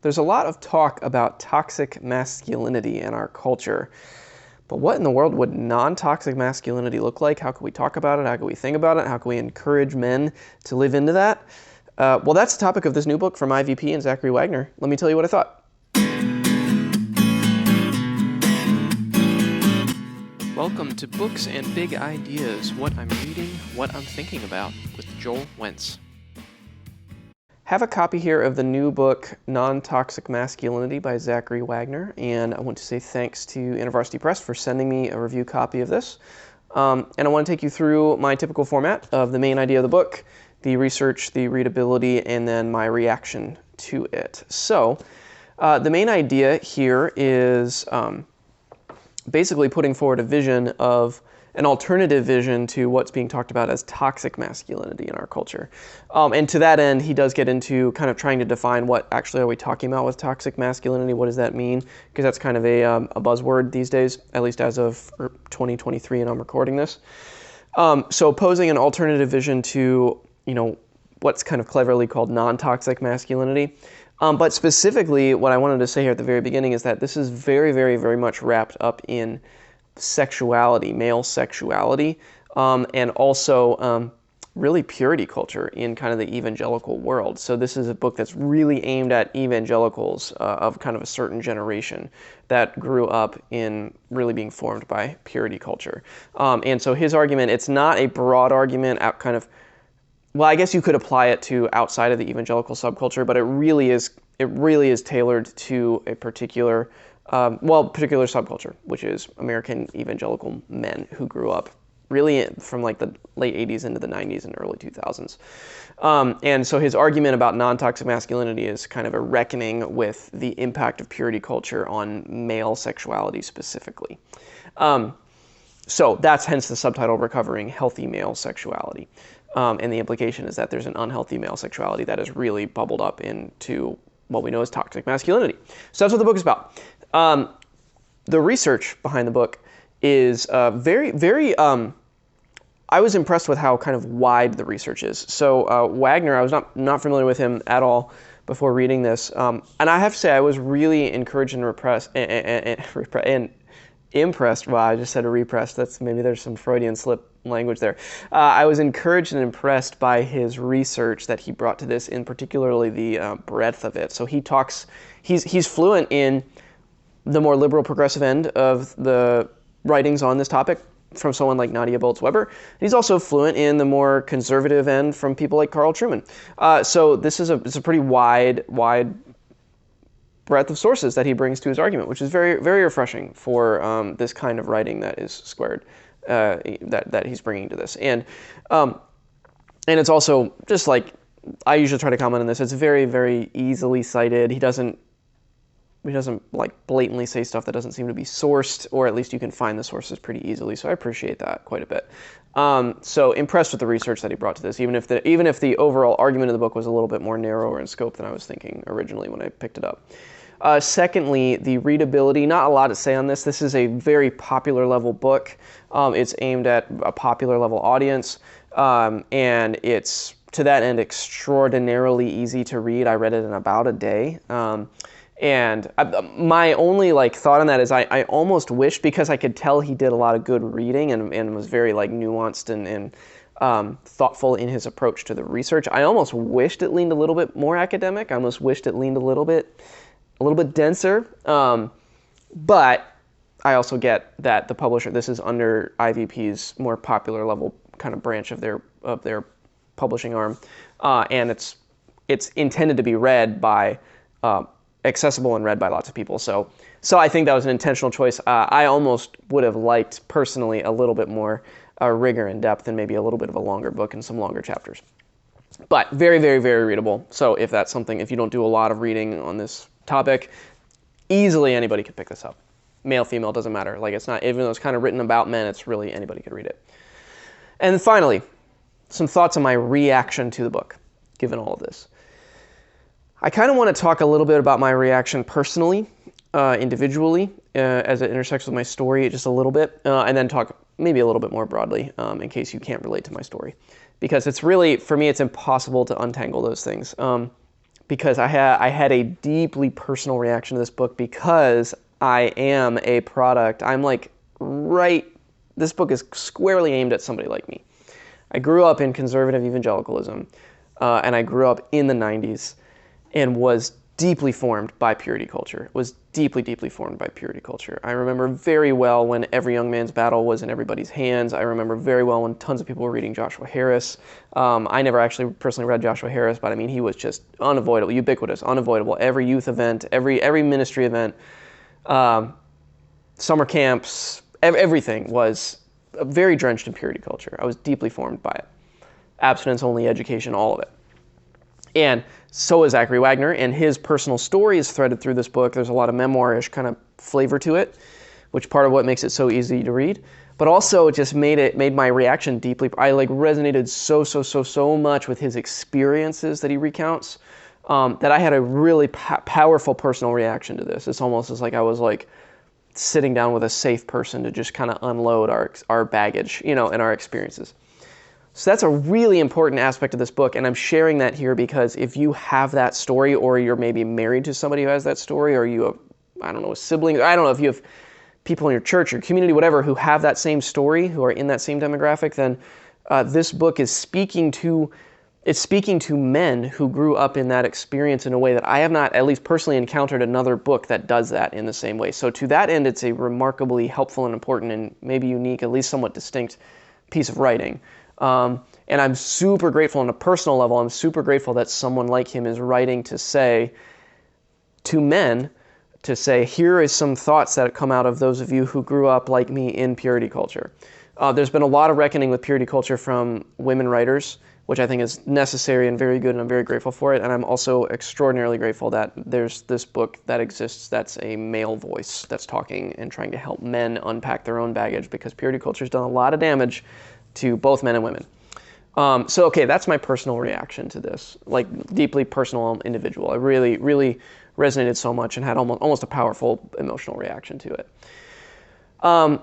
There's a lot of talk about toxic masculinity in our culture, but what in the world would non-toxic masculinity look like? How can we talk about it? How can we think about it? How can we encourage men to live into that? Well, that's the topic of this new book from IVP and Zachary Wagner. Let me tell you what I thought. Welcome to Books and Big Ideas, what I'm reading, what I'm thinking about, with Joel Wentz. Have a copy here of the new book, Non-Toxic Masculinity by Zachary Wagner, and I want to say thanks to InterVarsity Press for sending me a review copy of this. And I want to take you through my typical format of the main idea of the book, the research, the readability, and then my reaction to it. So, the main idea here is basically putting forward a vision of an alternative vision to what's being talked about as toxic masculinity in our culture. And to that end, he does get into kind of trying to define what actually are we talking about with toxic masculinity, what does that mean? Because that's kind of a buzzword these days, at least as of 2023, and I'm recording this. So posing an alternative vision to, what's kind of cleverly called non-toxic masculinity. But specifically, what I wanted to say here at the very beginning is that this is very, very, very much wrapped up in sexuality, male sexuality, and also really purity culture in kind of the evangelical world. So this is a book that's really aimed at evangelicals of kind of a certain generation that grew up in really being formed by purity culture. And so his argument, it's not a broad argument out kind of, well, I guess you could apply it to outside of the evangelical subculture, but it really is tailored to a particular subculture, which is American evangelical men who grew up really from like the late 80s into the 90s and early 2000s. And so his argument about non-toxic masculinity is kind of a reckoning with the impact of purity culture on male sexuality specifically. So that's hence the subtitle, Recovering Healthy Male Sexuality. And the implication is that there's an unhealthy male sexuality that has really bubbled up into what we know as toxic masculinity. So that's what the book is about. The research behind the book is very, very, I was impressed with how kind of wide the research is. So Wagner, I was not familiar with him at all before reading this. And I have to say I was really encouraged and impressed. Well, I just said repressed. That's maybe there's some Freudian slip language there. I was encouraged and impressed by his research that he brought to this, in particularly the breadth of it. So he's fluent in the more liberal progressive end of the writings on this topic from someone like Nadia Bolz-Weber. He's also fluent in the more conservative end from people like Carl Trueman. So this is it's a pretty wide breadth of sources that he brings to his argument, which is very, very refreshing for this kind of writing that is squared, that he's bringing to this. And it's also just like, I usually try to comment on this, it's very, very easily cited. He doesn't like blatantly say stuff that doesn't seem to be sourced, or at least you can find the sources pretty easily. So I appreciate that quite a bit. So impressed with the research that he brought to this, even if the overall argument of the book was a little bit more narrower in scope than I was thinking originally when I picked it up. Secondly, the readability, not a lot to say on this. This is a very popular level book. It's aimed at a popular level audience, and it's, to that end, extraordinarily easy to read. I read it in about a day. And my only thought on that is I almost wished, because I could tell he did a lot of good reading and was very nuanced and thoughtful in his approach to the research. I almost wished it leaned a little bit more academic. I almost wished it leaned a little bit denser. But I also get that the publisher, this is under IVP's more popular level kind of branch of their publishing arm, and it's intended to be read by accessible and read by lots of people. So I think that was an intentional choice. I almost would have liked personally a little bit more rigor and depth and maybe a little bit of a longer book and some longer chapters. But very, very, very readable. So if that's something, if you don't do a lot of reading on this topic, easily anybody could pick this up. Male, female, doesn't matter. It's not, even though it's kind of written about men, it's really anybody could read it. And finally, some thoughts on my reaction to the book, given all of this. I kind of want to talk a little bit about my reaction personally, individually, as it intersects with my story just a little bit, and then talk maybe a little bit more broadly in case you can't relate to my story. Because it's really, for me, it's impossible to untangle those things. because I had a deeply personal reaction to this book because I am a product. I'm like this book is squarely aimed at somebody like me. I grew up in conservative evangelicalism, and I grew up in the 90s and was deeply formed by purity culture, was deeply, deeply formed by purity culture. I remember very well when Every Young Man's Battle was in everybody's hands. I remember very well when tons of people were reading Joshua Harris. I never actually personally read Joshua Harris, but I mean, he was just unavoidable, ubiquitous, unavoidable. Every youth event, every ministry event, summer camps, everything was very drenched in purity culture. I was deeply formed by it. Abstinence-only education, all of it. And so is Zachary Wagner, and his personal story is threaded through this book. There's a lot of memoir-ish kind of flavor to it, which part of what makes it so easy to read. But also it just made my reaction deeply. I resonated so much with his experiences that he recounts, that I had a really powerful personal reaction to this. It's almost as like I was like sitting down with a safe person to just kind of unload our baggage, and our experiences. So that's a really important aspect of this book, and I'm sharing that here because if you have that story, or you're maybe married to somebody who has that story, or you have, I don't know, a sibling, I don't know if you have people in your church or community, whatever, who have that same story, who are in that same demographic, then this book is speaking to men who grew up in that experience in a way that I have not, at least personally, encountered another book that does that in the same way. So to that end, it's a remarkably helpful and important and maybe unique, at least somewhat distinct piece of writing. And I'm super grateful on a personal level. I'm super grateful that someone like him is writing to say to men, here is some thoughts that come out of those of you who grew up like me in purity culture. There's been a lot of reckoning with purity culture from women writers, which I think is necessary and very good, and I'm very grateful for it. And I'm also extraordinarily grateful that there's this book that exists that's a male voice that's talking and trying to help men unpack their own baggage, because purity culture has done a lot of damage to both men and women. Okay, that's my personal reaction to this, like deeply personal, individual. I really, really resonated so much and had almost a powerful emotional reaction to it.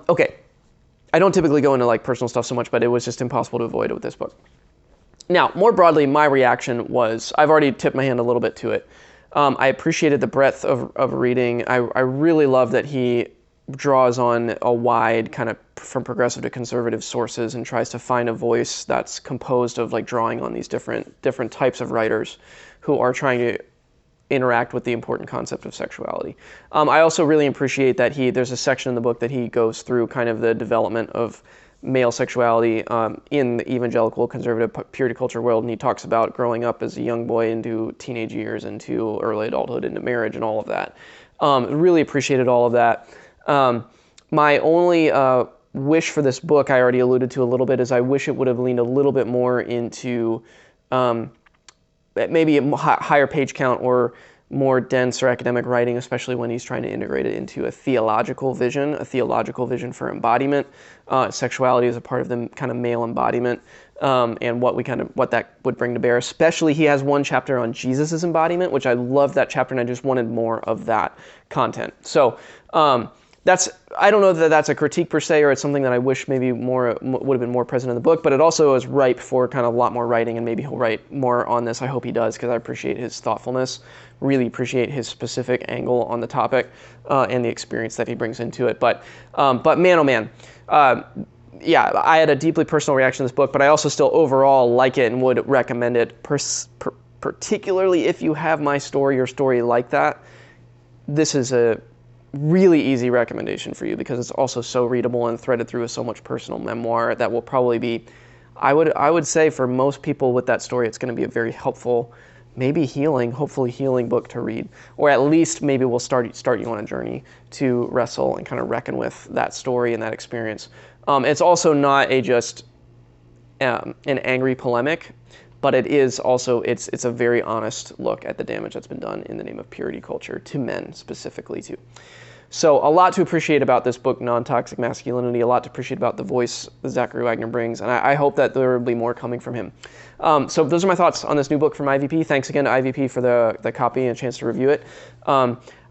Okay, I don't typically go into like personal stuff so much, but it was just impossible to avoid it with this book. Now, more broadly, my reaction was, I've already tipped my hand a little bit to it. I appreciated the breadth of reading. I really love that he draws on a wide kind of from progressive to conservative sources and tries to find a voice that's composed of like drawing on these different types of writers who are trying to interact with the important concept of sexuality. I also really appreciate that there's a section in the book that he goes through kind of the development of male sexuality in the evangelical conservative purity culture world, and he talks about growing up as a young boy into teenage years, into early adulthood, into marriage, and all of that. Really appreciated all of that. My only wish for this book, I already alluded to a little bit, is I wish it would have leaned a little bit more into maybe a higher page count or more dense or academic writing, especially when he's trying to integrate it into a theological vision for embodiment. Sexuality is a part of the kind of male embodiment, and what that would bring to bear. Especially, he has one chapter on Jesus's embodiment, which I love that chapter, and I just wanted more of that content. So I don't know that that's a critique per se, or it's something that I wish maybe more would have been more present in the book, but it also is ripe for kind of a lot more writing, and maybe he'll write more on this. I hope he does, because I appreciate his thoughtfulness, really appreciate his specific angle on the topic, and the experience that he brings into it. But man, oh man, yeah, I had a deeply personal reaction to this book, but I also still overall like it and would recommend it, particularly if you have my story or story like that. This is a really easy recommendation for you, because it's also so readable and threaded through with so much personal memoir that will probably be, I would say for most people with that story, it's going to be a very helpful, maybe hopefully healing book to read, or at least maybe will start you on a journey to wrestle and kind of reckon with that story and that experience. It's also not just an angry polemic, but it is also, it's a very honest look at the damage that's been done in the name of purity culture to men specifically too. So a lot to appreciate about this book, Non-Toxic Masculinity, a lot to appreciate about the voice that Zachary Wagner brings, and I hope that there will be more coming from him. So those are my thoughts on this new book from IVP. Thanks again to IVP for the copy and a chance to review it.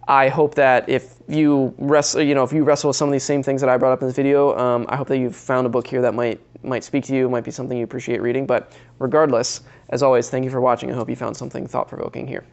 I hope that if you wrestle with some of these same things that I brought up in this video, I hope that you've found a book here that might speak to you, might be something you appreciate reading. But regardless, as always, thank you for watching. I hope you found something thought-provoking here.